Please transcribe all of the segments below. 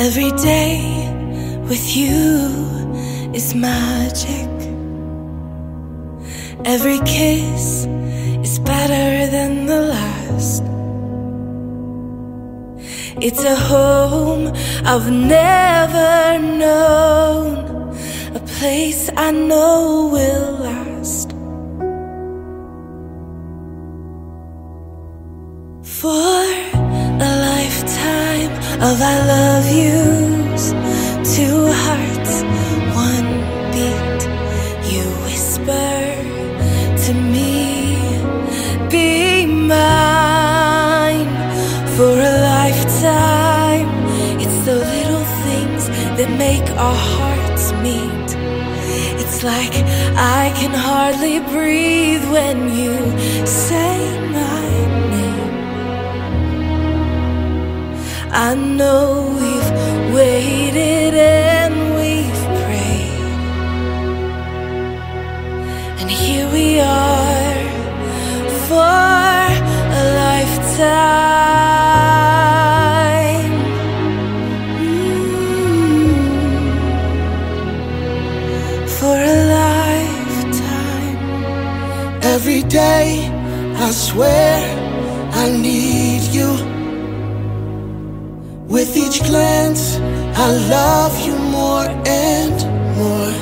Every day with you is magic. Every kiss is better than the last. It's a home I've never known, a place I know will last. For a lifetime of I love yous, two hearts, one beat. You whisper to me, be mine. For a lifetime, it's the little things that make our hearts meet. It's like I can hardly breathe when you say my name. I know we've waited and we've prayed, and here we are for a lifetime. For a lifetime. Every day I swear I need you. With each glance, I love you more and more.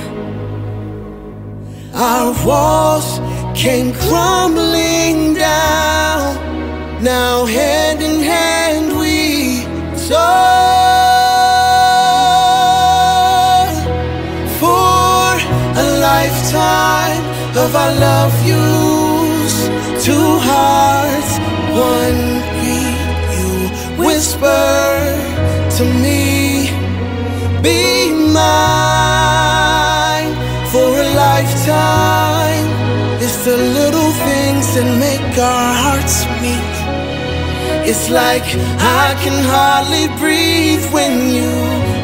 Our walls came crumbling down. Now hand in hand we soar. For a lifetime of I love yous, two hearts, one beat. You whisper to me, be mine. For a lifetime, it's the little things that make our hearts meet. It's like I can hardly breathe when you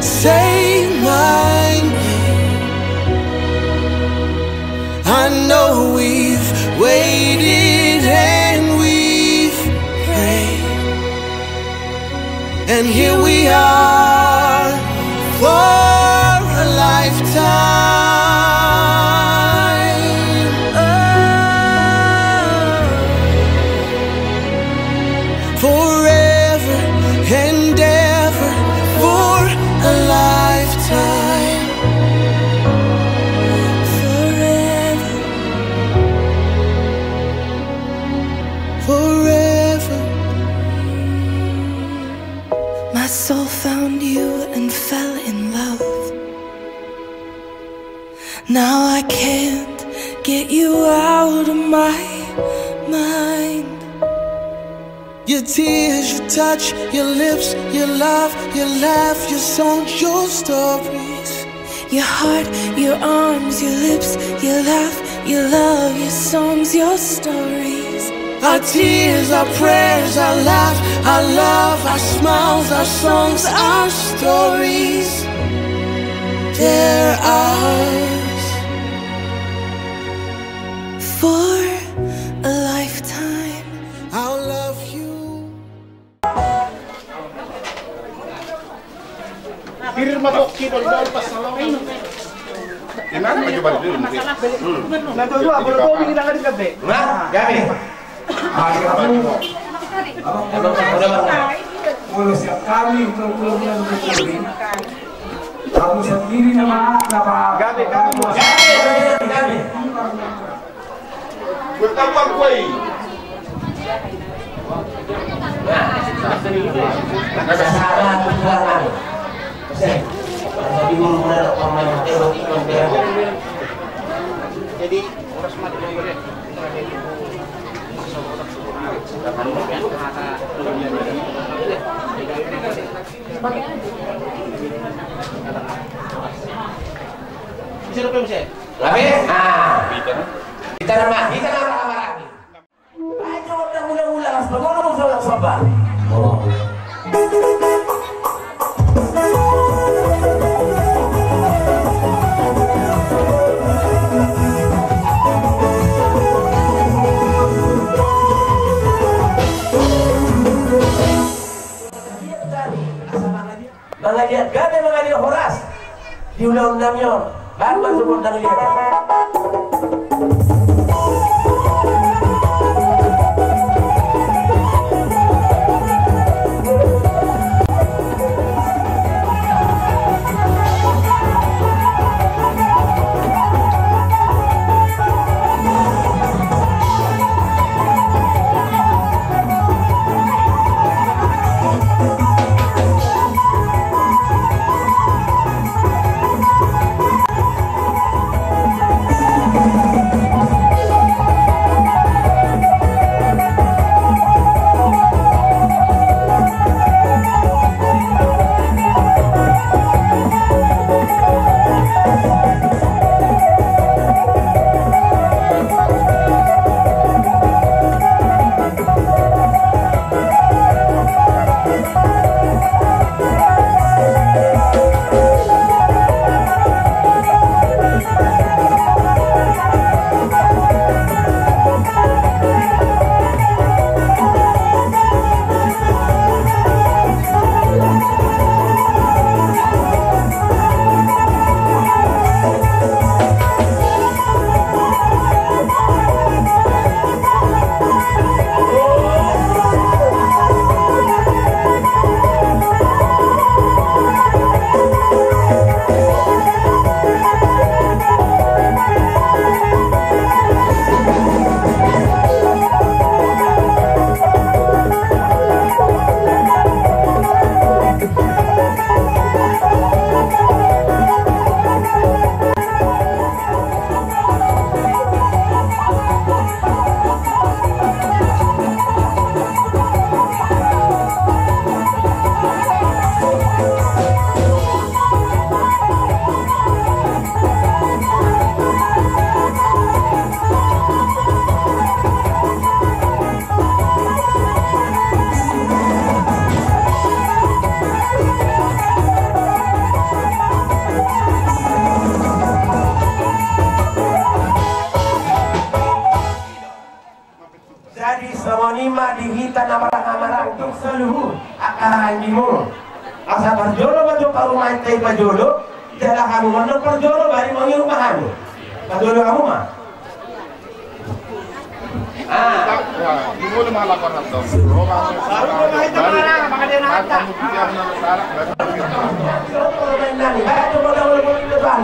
say my name. I know we've waited and we've prayed, and here we are for a lifetime. Forever and ever for a lifetime. Forever. Forever. My soul found you and fell in love. Now I can't get you out of my mind. Your tears, your touch, your lips, your love, your laugh, your songs, your stories. Your heart, your arms, your lips, your laugh, your love, your songs, your stories. Our tears, our prayers, our laugh, our love, our smiles, our songs, our stories. They're ours. For a lifetime. I'll love you. Pirma po, kino daw pas salaw. Gimana mau coba dulu mungkin? Nanti dulu aku mau bikin lagi gabe. Nah, gabe. Mulai setiap kali pulang begini, kamu sendiri nama apa? Gabe kamu. Gabe. Betapa kuai. Ada salah kekurangan. Jadi mengenal pemain Jadi uras mati boleh. Siapa yang bisa? Labe? Ah, kita nama lagi. Ayo udah ulang-ulang, sebelum mau sabar. Oh. Mangaliat gabe mangaliat horas. Diulang-ulang yun. Baru masuk tentang lihat. Dihitan amarang-amarang tuk seluruh akaran mo. Asa parjolo ba ito parumahin tayo pajolo? Dala kamu man parjolo bari mo yung rumahan mo. Pajolo kamu mah. Hindi mo na malakon na ito. Baru mo kahit na marang, baka din nakata. Bato mo daw mo yung labang.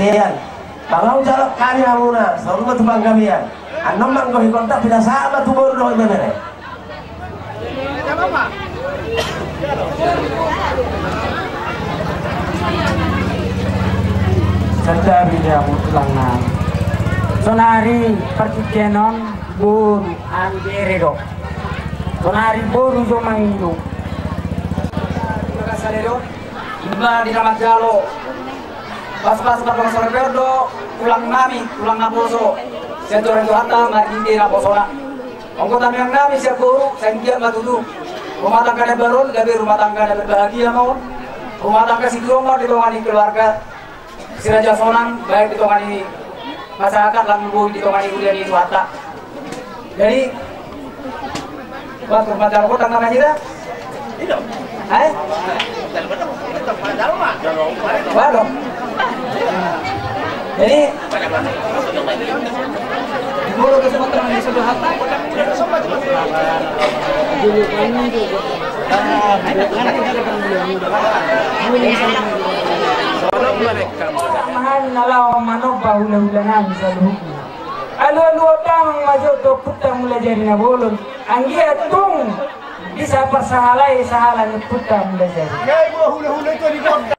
kalian. Bangau jalak kami hamuna, selalu matubang kalian. Anam mang kau kontak tidak sama tu baru doa mana? Saja bila mutulang na. Sonari partikenon buru anderero. Sonari buru zo mangindo. Kasalero iba di Ramat Jalo. Pas-pas kapal sorberdo pulang na poso. Sentuh itu hatta margindi na posona. Ongko yang nami siap guru, sengkian matudu. Rumah tangga yang baru, tapi rumah tangga yang berbahagia mau. Rumah tangga si Gromor ditongani keluarga. Si Raja Sonang baik ditongani masyarakat, langgung ditongani udah di Suhata. Jadi, buat rumah tangga kota nama kita? Tidak. Hai? Waduh. Jadi, Bulu kesempatan di sebelah hati. Mahal nalau manok bahula-hulanan sa luhuk. Alu-alu tamang majoto putang mula jari na bolon. Anggi atung bisa persahalai sahalan putang mula jari. Kaya mo hula-hula ito ni Gordon.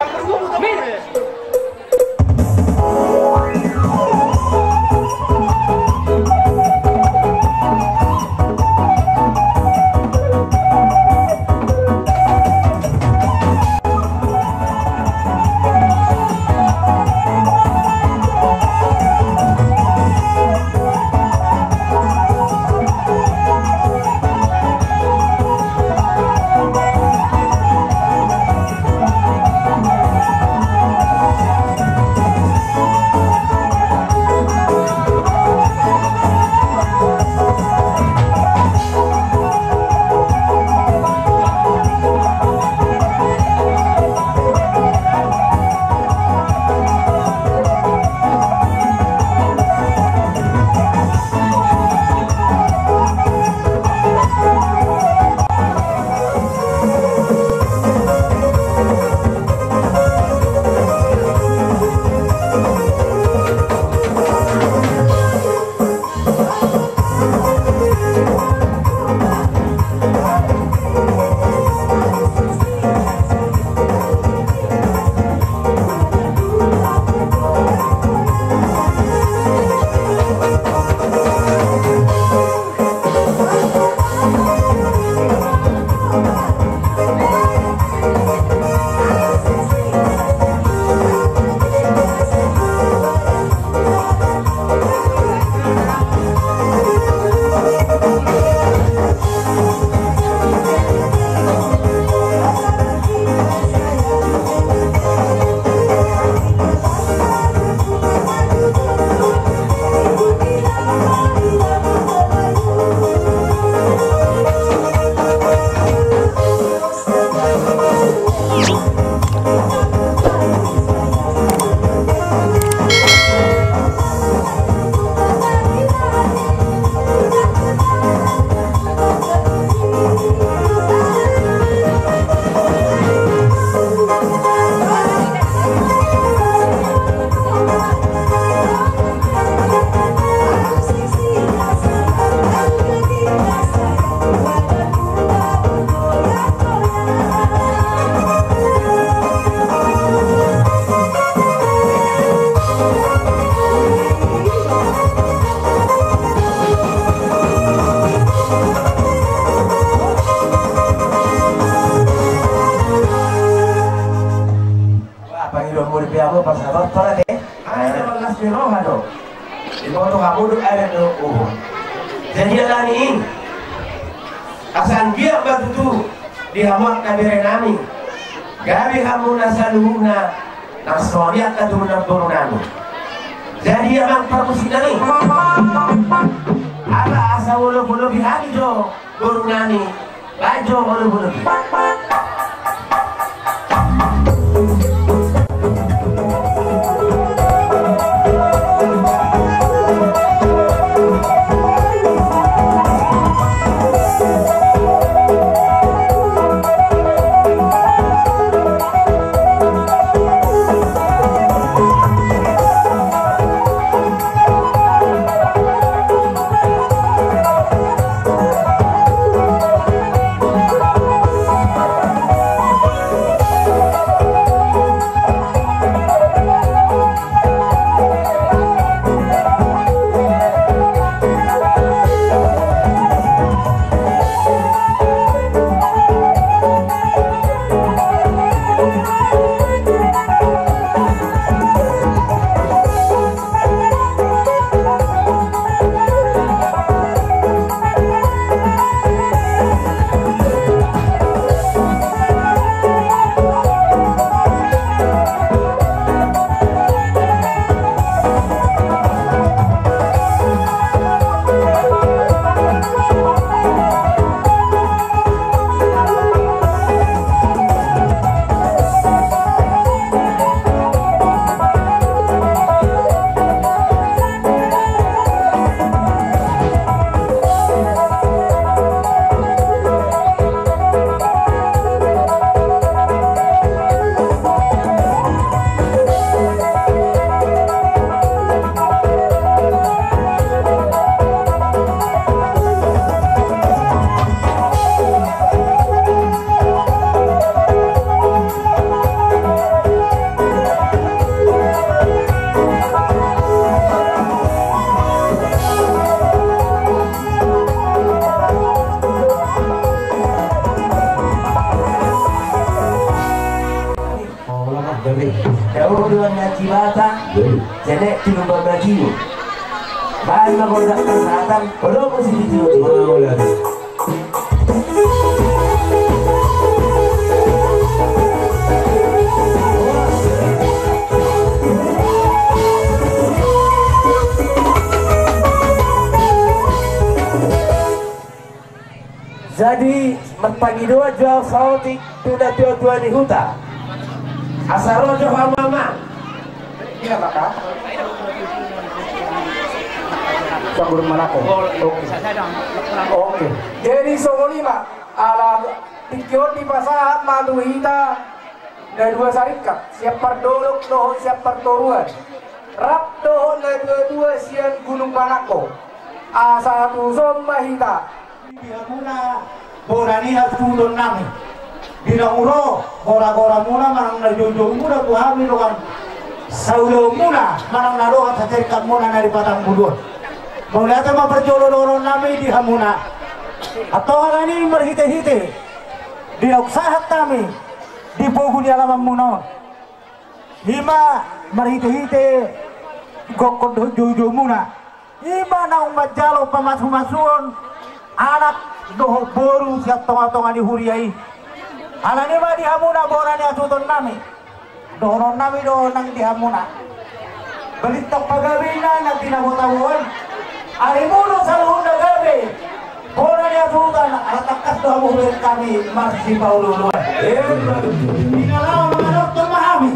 Jadi alani asan biak batu di hamak kabere nami gabi hamu nasaluhuna nasoriak katu menabburunanu. Jadi amang permusinani ala asa wolo-wolo bihagi jo burunani bajo wolo-wolo. Jauh dengan Cibata, jadi tiga baju. Baik menggoda kesehatan, belum mesti dijual. Jadi menpagi dua jual sautik tidak tua di hutan. Asal rojo mama. Iya kakak. Campur Manako. Oke. Jadi Songolima ala pikir di pasar malu hita dan dua sarikat siap perdolok dohon siap pertoruan. Rap dohon dan dua sian Gunung Manako. Asa satu somba hita. Muna borani hatudon nami bilang uro gora muna marang najunjung muna tuhami dokan saulo muna marang narohan sa terikat muna dari patang budon maulihat ma perjolo nami di hamuna atau kali ini berhite-hite di uksahat kami di pogun di alaman muna hima berhite-hite gokon jojo muna hima na umat jalo pamasu-masuon anak doh boru siap tonga-tonga di huriai alani mah di hamuna borani atuton nami doron nami nang di hamuna belitok pagawina na tinabot-abon arimuno sa luhon na gabi borani atuton atakas doh amuhulit kami marsi paululuan inalaw mga doktor mahami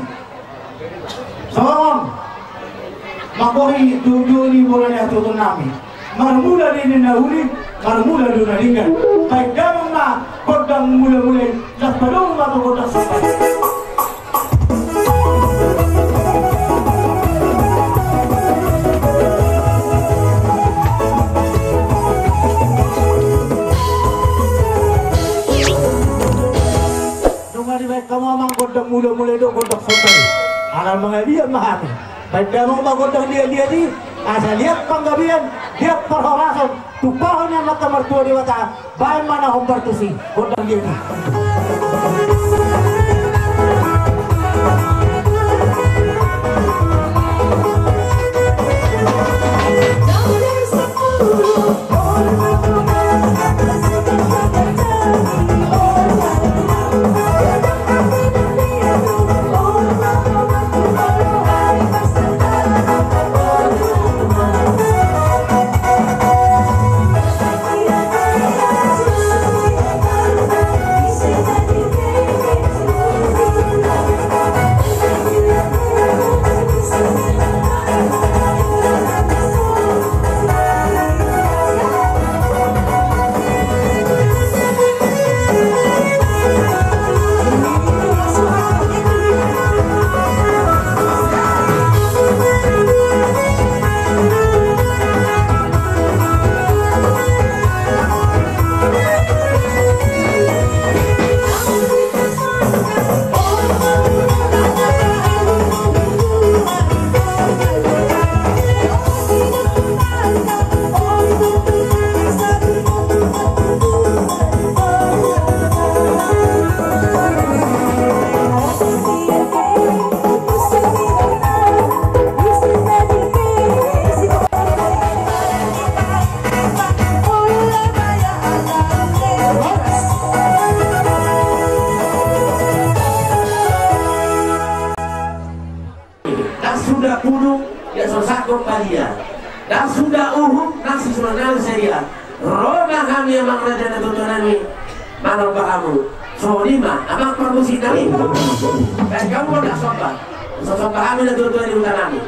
sorong makori dujuni borani atuton nami marmula din nahuli marmula din nalingan baik damang na kodang mula-mula las padong matukodak sampai dungari baik kamu amang kodang mula-mula do kodak sampai alam mga lihat mahami baik damang magodang dia di asa lihat panggabian lihat perhorasan tupahnya mata mertua di mata baik mana hombartusi kodang dia di dan sudah nasi sudah seria roda kami emang raja dan tutunanmi mana kamu Songolima abang permusi kami dan kamu udah sobat kami dan tutunan di utanami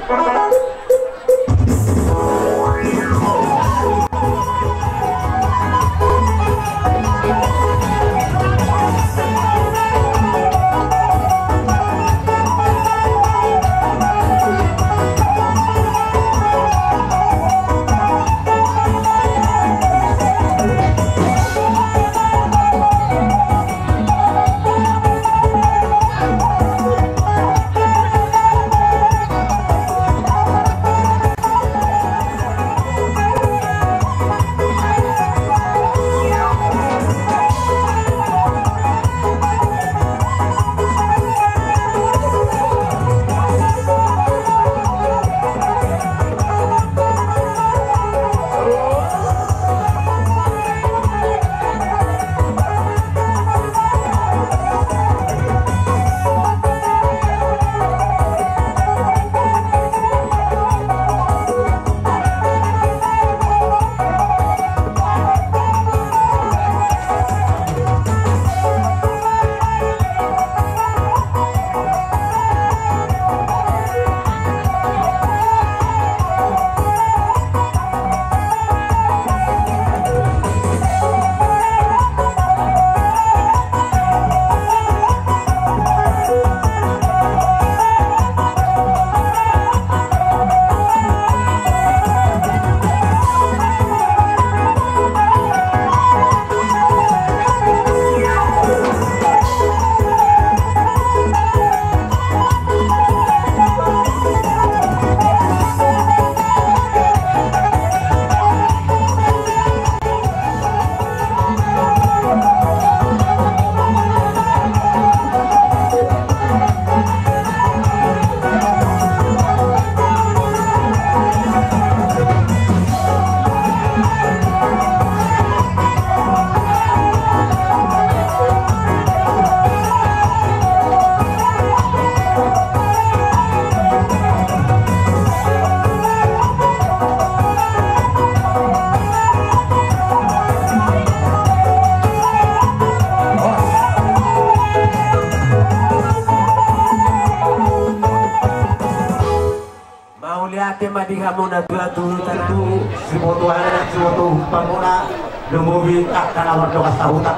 tema di hamuna tu tentu sebuah ada sebuah pamuna lumubi akan awal doa tahuta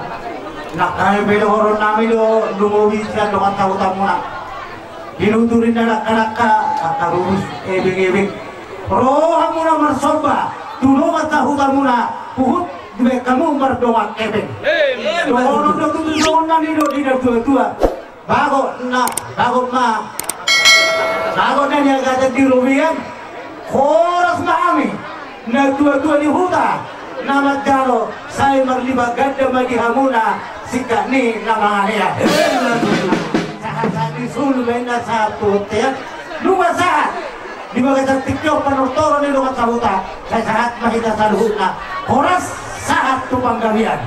nak kami beda orang nami do lumubi siapa doa tahuta muna dinuturin anak anak lurus ebing roh hamuna marsoba dulu tahuta muna puhut dua kamu berdoa ebing orang do tu doa nami do di tua bago na bago ma bago na dia kata di rubian Horas maami na tua-tua di huta nama jalo saya merlibat ganda bagi hamuna sika ni nama dia sahat disul benda satu tiap dua saat di bagian tiktok penutoro ni luar sahuta saya sahat mahita saluhuna horas saat tu panggalian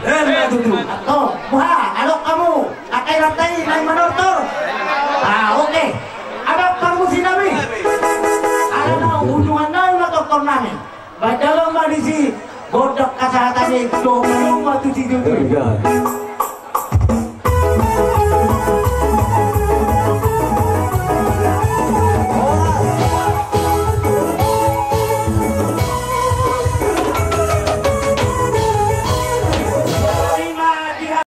atau wah alok kamu akai lantai naik menutor oke ada kamu sinabi hubungan naik lah dokter nami baca lomba di si bodoh kesehatan itu belum waktu tidur